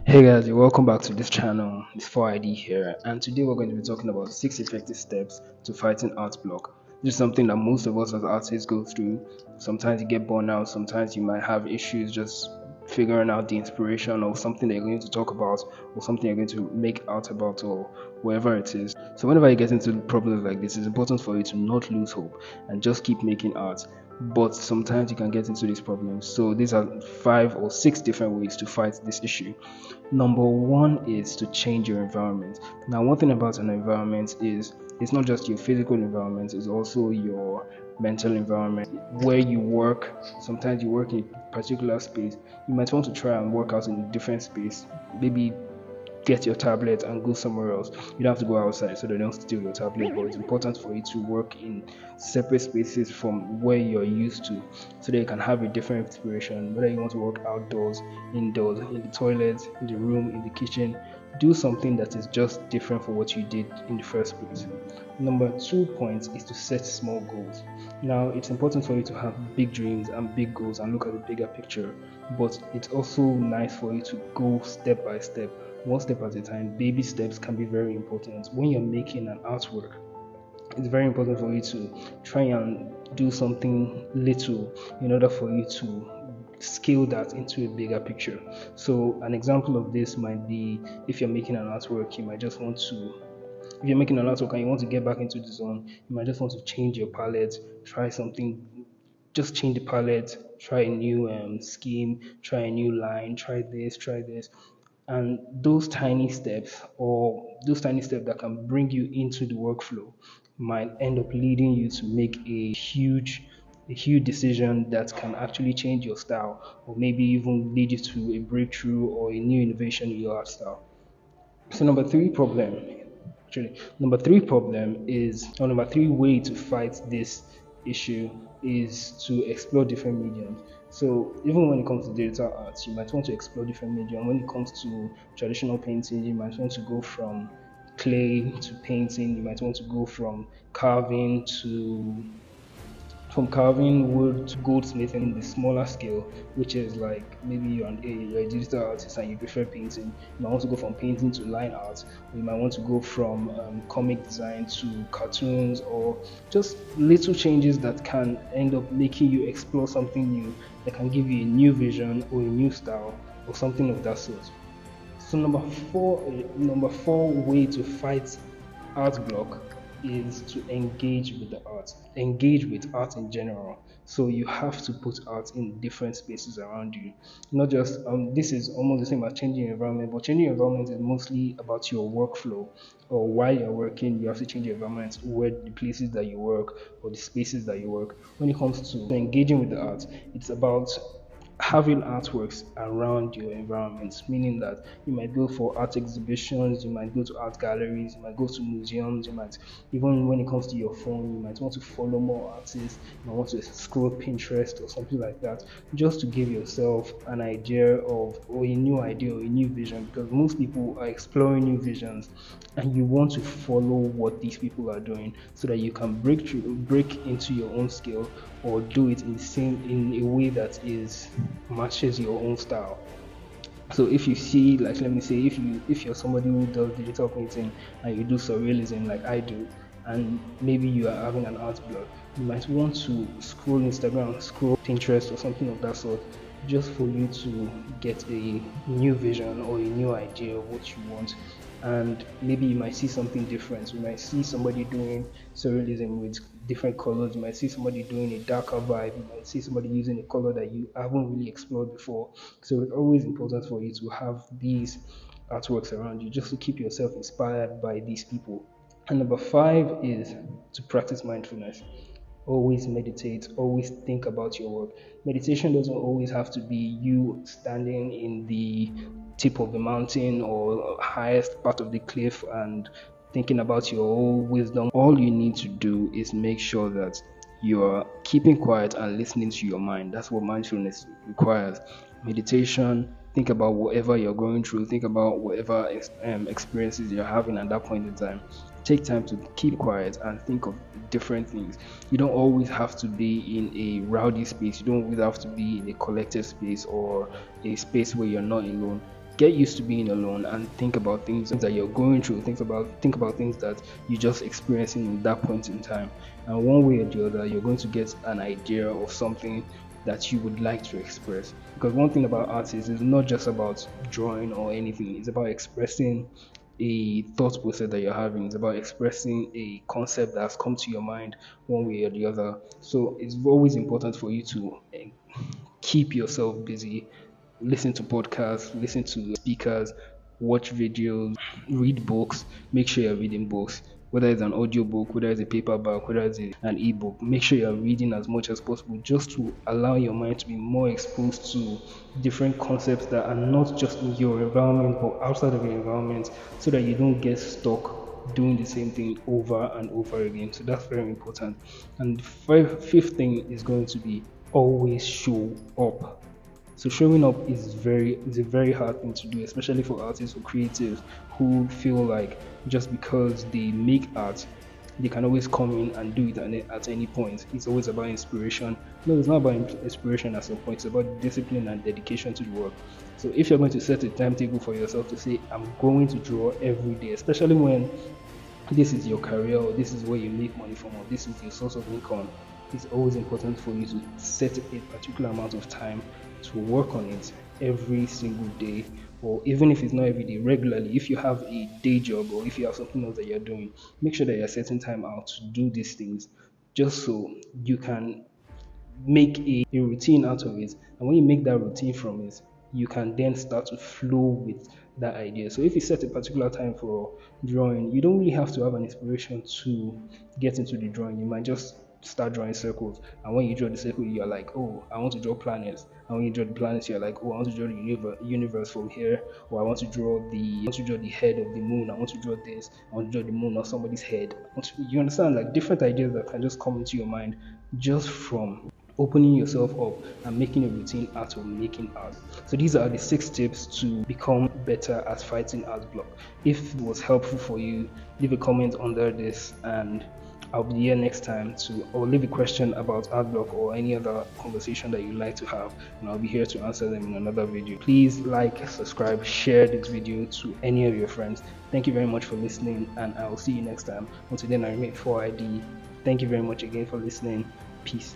Hey guys, you're welcome back to this channel. It's 4ID here, and today we're going to be talking about 6 effective steps to fighting art block. This is something that most of us as artists go through. Sometimes you get burnt out, sometimes you might have issues just figuring out the inspiration or something that you're going to talk about or something you're going to make art about or whatever it is. So whenever you get into problems like this, it's important for you to not lose hope and just keep making art. But sometimes you can get into these problems. So these are 5 or 6 different ways to fight this issue. Number one is to change your environment. Now, one thing about an environment is it's not just your physical environment, it's also your mental environment. Where you work, sometimes you work in a particular space, you might want to try and work out in a different space. Maybe get your tablet and go somewhere else. You don't have to go outside so they don't steal your tablet, but it's important for you to work in separate spaces from where you're used to so that you can have a different inspiration. Whether you want to work outdoors, indoors, in the toilet, in the room, in the kitchen, do something that is just different from what you did in the first place. Number 2 point is to set small goals. Now, it's important for you to have big dreams and big goals and look at the bigger picture, but it's also nice for you to go step by step, one step at a time. Baby steps can be very important. When you're making an artwork, it's very important for you to try and do something little in order for you to scale that into a bigger picture. So an example of this might be if you're making an artwork, you might just want to if you're making an artwork and you want to get back into the zone, you might just want to change your palette, try something, just change the palette, try a new scheme, try a new line, try this, try this. And those tiny steps, or those tiny steps that can bring you into the workflow, might end up leading you to make a huge decision that can actually change your style, or maybe even lead you to a breakthrough or a new innovation in your art style. So number three problem is, or number three way to fight this issue is to explore different mediums. So even when it comes to digital arts, you might want to explore different mediums. When it comes to traditional painting, you might want to go from clay to painting. You might want to go from carving wood to goldsmithing in the smaller scale, which is like maybe you're a digital artist and you prefer painting. You might want to go from painting to line art. Or you might want to go from comic design to cartoons, or just little changes that can end up making you explore something new that can give you a new vision or a new style or something of that sort. So number four way to fight art block is to engage with the art. Engage with art in general. So you have to put art in different spaces around you. Not just this is almost the same as changing your environment, but changing your environment is mostly about your workflow, or while you're working, you have to change your environment, where the places that you work or the spaces that you work. When it comes to engaging with the art, it's about having artworks around your environment, meaning that you might go for art exhibitions, you might go to art galleries, you might go to museums, you might, even when it comes to your phone, you might want to follow more artists, you might want to scroll Pinterest or something like that, just to give yourself an idea of, or a new idea or a new vision, because most people are exploring new visions and you want to follow what these people are doing so that you can break into your own skill, or do it in a way that is matches your own style. So if you see, like, let me say, if you're somebody who does digital painting and you do surrealism like I do, and maybe you are having an art block, you might want to scroll Instagram, scroll Pinterest or something of that sort, just for you to get a new vision or a new idea of what you want. And maybe you might see something different. You might see somebody doing surrealism with different colors. You might see somebody doing a darker vibe. You might see somebody using a color that you haven't really explored before. So it's always important for you to have these artworks around you, just to keep yourself inspired by these people. And number five is to practice mindfulness. Always meditate, always think about your work. Meditation doesn't always have to be you standing in the tip of the mountain or highest part of the cliff and thinking about your own wisdom. All you need to do is make sure that you're keeping quiet and listening to your mind. That's what mindfulness requires. Meditation, think about whatever you're going through, think about whatever experiences you're having at that point in time. Take time to keep quiet and think of different things. You don't always have to be in a rowdy space, you don't always have to be in a collected space or a space where you're not alone. get used to being alone and think about things that you're going through. Think about things that you're just experiencing in that point in time. And one way or the other, you're going to get an idea of something that you would like to express. Because one thing about art is it's not just about drawing or anything, it's about expressing a thought process that you're having. It's about expressing a concept that's come to your mind one way or the other. So it's always important for you to keep yourself busy, listen to podcasts, listen to speakers, watch videos, read books. Make sure you're reading books, whether it's an audio book, whether it's a paperback, whether it's an ebook. Make sure you're reading as much as possible just to allow your mind to be more exposed to different concepts that are not just in your environment but outside of your environment, so that you don't get stuck doing the same thing over and over again. So that's very important. And fifth thing is going to be always show up. So showing up is a very hard thing to do, especially for artists or creatives who feel like just because they make art, they can always come in and do it at any point. It's always about inspiration. No, it's not about inspiration at some point. It's about discipline and dedication to the work. So if you're going to set a timetable for yourself to say, I'm going to draw every day, especially when this is your career or this is where you make money from or this is your source of income, it's always important for you to set a particular amount of time to work on it every single day, or even if it's not every day, regularly. If you have a day job or if you have something else that you're doing, make sure that you're setting time out to do these things, just so you can make a routine out of it. And when you make that routine from it, you can then start to flow with that idea. So if you set a particular time for drawing, you don't really have to have an inspiration to get into the drawing. You might just start drawing circles, and when you draw the circle, you're like, oh, I want to draw planets. And when you draw the planets, you're like, oh, I want to draw the universe from here, or I want to draw the head of the moon. I want to draw this. I want to draw the moon on somebody's head. You understand, like different ideas that can just come into your mind just from opening yourself up and making a routine out of making art. So these are the 6 tips to become better at fighting art block. If it was helpful for you, leave a comment under this, and I'll be here next time or leave a question about art block or any other conversation that you'd like to have, and I'll be here to answer them in another video. Please like, subscribe, share this video to any of your friends. Thank you very much for listening, and I will see you next time. Until then, I remain 4ID. Thank you very much again for listening. Peace.